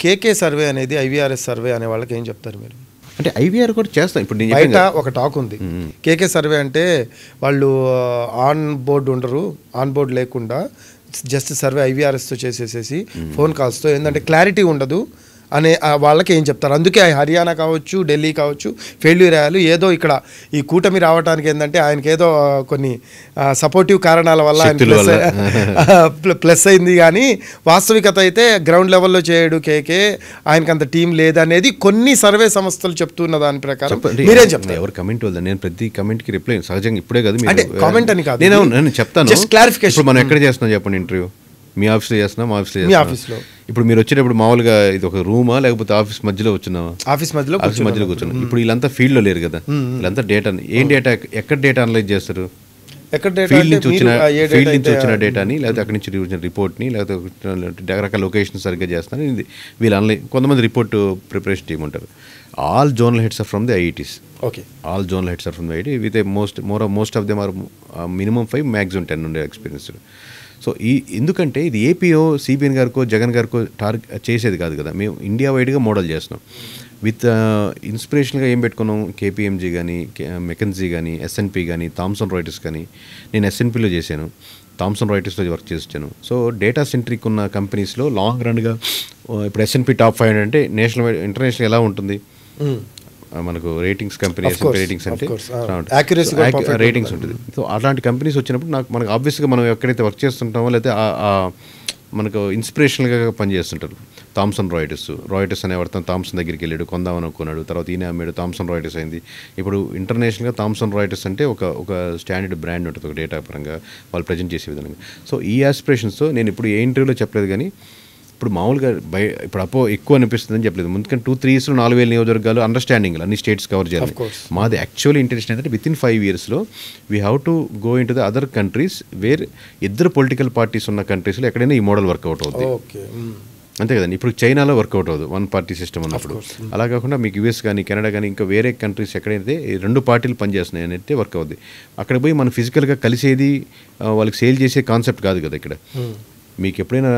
KK survey అనేది IVRS survey అనే వాళ్ళకి ఏం చెప్తారు మీరు? అంటే ఐవీఆర్ కూడా చేస్తాం. ఇప్పుడు నేను బయట ఒక టాక్ ఉంది, కేకే సర్వే అంటే వాళ్ళు ఆన్ బోర్డు ఉండరు, ఆన్ బోర్డు లేకుండా జస్ట్ సర్వే ఐవీఆర్ఎస్తో చేసేసేసి ఫోన్ కాల్స్తో ఏంటంటే క్లారిటీ ఉండదు అనే వాళ్ళకి ఏం చెప్తారు? అందుకే హర్యానా కావచ్చు, ఢిల్లీ కావచ్చు ఫెయిల్యూర్ అయ్యారు. ఏదో ఇక్కడ ఈ కూటమి రావడానికి ఏంటంటే ఆయనకి ఏదో కొన్ని సపోర్టివ్ కారణాల వల్ల ఆయన ప్లస్ అయింది, కానీ వాస్తవికత అయితే గ్రౌండ్ లెవెల్లో చేయడు కేకే, ఆయనకి అంత టీం లేదనేది కొన్ని సర్వే సంస్థలు చెప్తున్న దాని ప్రకారం మీరేం చెప్తారు? ఎవరు కమెంట్ వద్ద నేను ప్రతి కమెంట్కి రిప్లై సహజంగా ఇప్పుడే కదా అంటే కామెంట్ అని కాదు, నేను చెప్తాను. Just clarification. మనం ఎక్కడ చేస్తున్నాం చెప్పండి ఇంటర్వ్యూ? మీ ఆఫీస్లో చేస్తున్నా, మా ఆఫీస్లో. ఇప్పుడు మీరు వచ్చేటప్పుడు మామూలుగా ఇది ఒక రూమా లేకపోతే ఆఫీస్ మధ్యలో వచ్చినావా? ఆఫీస్ మధ్యలో కూర్చున్నాం. ఇప్పుడు వీళ్ళంతా ఫీల్డ్లో లేరు కదా, వీళ్ళంతా డేటా ఏం డేటా ఎక్కడ డేటా అనలైజ్ చేస్తారు? ఫీల్డ్ నుంచి వచ్చిన డేటాని లేకపోతే అక్కడి నుంచి వచ్చిన రిపోర్ట్ని లేకపోతే రకరకాల లొకేషన్ సరిగ్గా చేస్తున్నారు. ఇది వీళ్ళు అనలైజ్. కొంతమంది రిపోర్ట్ ప్రిపరేషన్ టీమ్ ఉంటారు. All zonal heads are from the IITs. Okay, all zonal heads are from the IIT with most of them are minimum 5 maximum 10 ఉండే ఎక్స్పీరియన్స్డ్. సో ఎందుకంటే ఇది ఏపీఓ సిబిఎన్ గారికో జగన్ గారికో చేసేది కాదు కదా, మేము ఇండియా వైడ్గా మోడల్ చేస్తున్నాం. విత్ ఇన్స్పిరేషన్గా ఏం పెట్టుకున్నాం? కేపీఎంజీ కానీ, మెకెన్జీ కానీ, ఎస్ఎన్పి కానీ, థామ్సన్ రాయిటర్స్ కానీ. నేను ఎస్ఎన్పిలో చేశాను, థామ్సన్ రాయిటర్స్లో వర్క్ చేసాను. సో డేటా సెంట్రిక్ ఉన్న కంపెనీస్లో లాంగ్ రన్గా ఇప్పుడు ఎస్ఎన్పి టాప్ 500 అంటే నేషనల్ వైడ్ ఇంటర్నేషనల్ ఎలా ఉంటుంది? మనకు రేటింగ్స్ కంపెనీ రేటింగ్స్ అంటే రేటింగ్స్ ఉంటుంది. సో అలాంటి కంపెనీస్ వచ్చినప్పుడు మనకు ఆబ్వియస్గా మనం ఎక్కడైతే వర్క్ చేస్తుంటామో లేకపోతే మనకు ఇన్స్పిరేషనల్గా పనిచేస్తుంటారు. థామ్సన్ రాయిటర్స్ అనేవాడు థామ్సన్ దగ్గరికి వెళ్ళాడు, కొందామని అనుకున్నాడు, తర్వాత ఈయన అమ్మాడు, థామ్సన్ రాయిటర్స్ అయింది. ఇప్పుడు ఇంటర్నేషనల్గా థామ్సన్ రాయిటర్స్ అంటే ఒక స్టాండర్డ్ బ్రాండ్ ఉంటుంది, ఒక డేటా పరంగా వాళ్ళు ప్రజెంట్ చేసే విధంగా. సో ఈ ఆస్పిరేషన్స్తో నేను ఇప్పుడు ఏ ఇంటర్వ్యూలో చెప్పలేదు, కానీ ఇప్పుడు మామూలుగా ఇప్పుడు ఎక్కువ అనిపిస్తుందని చెప్పలేదు. ముందుకని 2-3 years 4,000 నియోజకవర్గాలు అండర్స్టాండింగ్ అన్ని స్టేట్స్ కవర్ చేయాలి. మాది యాక్చువల్ ఇంటెన్షన్ ఏంటంటే with in 5 years we have to go in to the other countries where ఇద్దరు పొలిటికల్ పార్టీస్ ఉన్న కంట్రీస్లో ఎక్కడైనా ఈ మోడల్ వర్కౌట్ అవుతుంది. అంతే కదండి. ఇప్పుడు చైనాలో వర్కౌట్ అవ్వదు 1 party సిస్టమ్ ఉన్నప్పుడు. అలా కాకుండా మీకు యూఎస్ కానీ, కెనడా కానీ, ఇంకా వేరే కంట్రీస్ ఎక్కడైతే 2 parties పనిచేస్తున్నాయి అనేది వర్క్ అవుద్ది. అక్కడ పోయి మనం ఫిజికల్గా కలిసేది వాళ్ళకి సేల్ చేసే కాన్సెప్ట్ కాదు కదా ఇక్కడ. మీకు ఎప్పుడైనా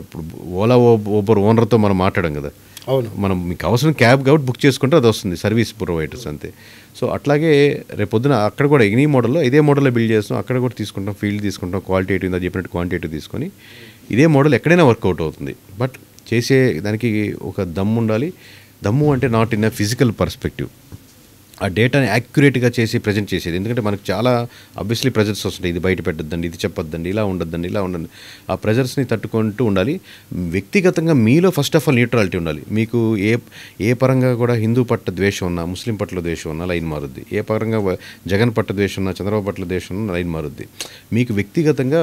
ఇప్పుడు ఓలా ఊబర్ ఓనర్తో మనం మాట్లాడాం కదా, మనం మీకు అవసరం క్యాబ్ కాబట్టి బుక్ చేసుకుంటే అది వస్తుంది, సర్వీస్ ప్రొవైడర్స్ అంతే. సో అట్లాగే రేపొద్దున అక్కడ కూడా ఎనీ మోడల్లో ఇదే మోడల్లో బిల్డ్ చేస్తాం, అక్కడ కూడా తీసుకుంటాం, ఫీల్డ్ తీసుకుంటాం, క్వాలిటేటివ్ ఇందా చెప్పినట్టు క్వాంటిటేటివ్ తీసుకొని ఇదే మోడల్ ఎక్కడైనా వర్కౌట్ అవుతుంది. బట్ చేసే దానికి ఒక దమ్ము ఉండాలి. దమ్ము అంటే not in a physical perspective, ఆ డేటాని యాక్యురేట్గా చేసి ప్రజెంట్ చేసేది. ఎందుకంటే మనకు చాలా ఆబ్వియస్లీ ప్రెజర్స్ వస్తుంటాయి, ఇది బయట పెట్టద్దండి, ఇది చెప్పొద్దండి, ఇలా ఉండొద్దండి, ఇలా ఉండండి. ఆ ప్రెజర్స్ని తట్టుకుంటూ ఉండాలి. వ్యక్తిగతంగా మీలో ఫస్ట్ ఆఫ్ ఆల్ న్యూట్రాలిటీ ఉండాలి. మీకు ఏ పరంగా కూడా హిందూ పట్ల ద్వేషం ఉన్నా, ముస్లిం పట్ల ద్వేషం ఉన్నా లైన్ మారుద్ది. ఏ పరంగా జగన్ పట్ల ద్వేషం ఉన్నా, చంద్రబాబు పట్ల ద్వేషం ఉన్నా లైన్ మారుద్ది. మీకు వ్యక్తిగతంగా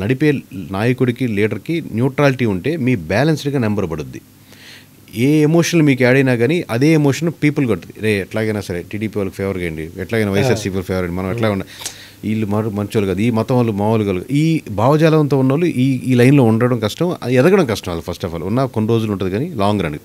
నడిపే నాయకుడికి, లీడర్కి న్యూట్రాలిటీ ఉంటే మీ బ్యాలెన్స్డ్గా నెంబర్ పడుద్ది. ఏ ఎమోషన్ మీకు యాడ్ అయినా కానీ అదే ఎమోషన్ పీపుల్ కొడుతుంది. ఎట్లాగైనా సరే టీడీపీ వాళ్ళకి ఫేవర్గా అండి, ఎట్లాగైనా వైఎస్ఆర్సీపీ ఫేవర్ అండి, మనం ఎట్లా వీళ్ళు మంచోళ్ళు కాదు, ఈ మతం వాళ్ళు మామూలు కాదు, ఈ భావజాలంతో ఉన్న వాళ్ళు ఈ లైన్లో ఉండడం కష్టం, ఎదగడం కష్టం. అది ఫస్ట్ ఆఫ్ ఆల్ ఉన్న కొన్ని రోజులు ఉంటుంది కానీ లాంగ్ రన్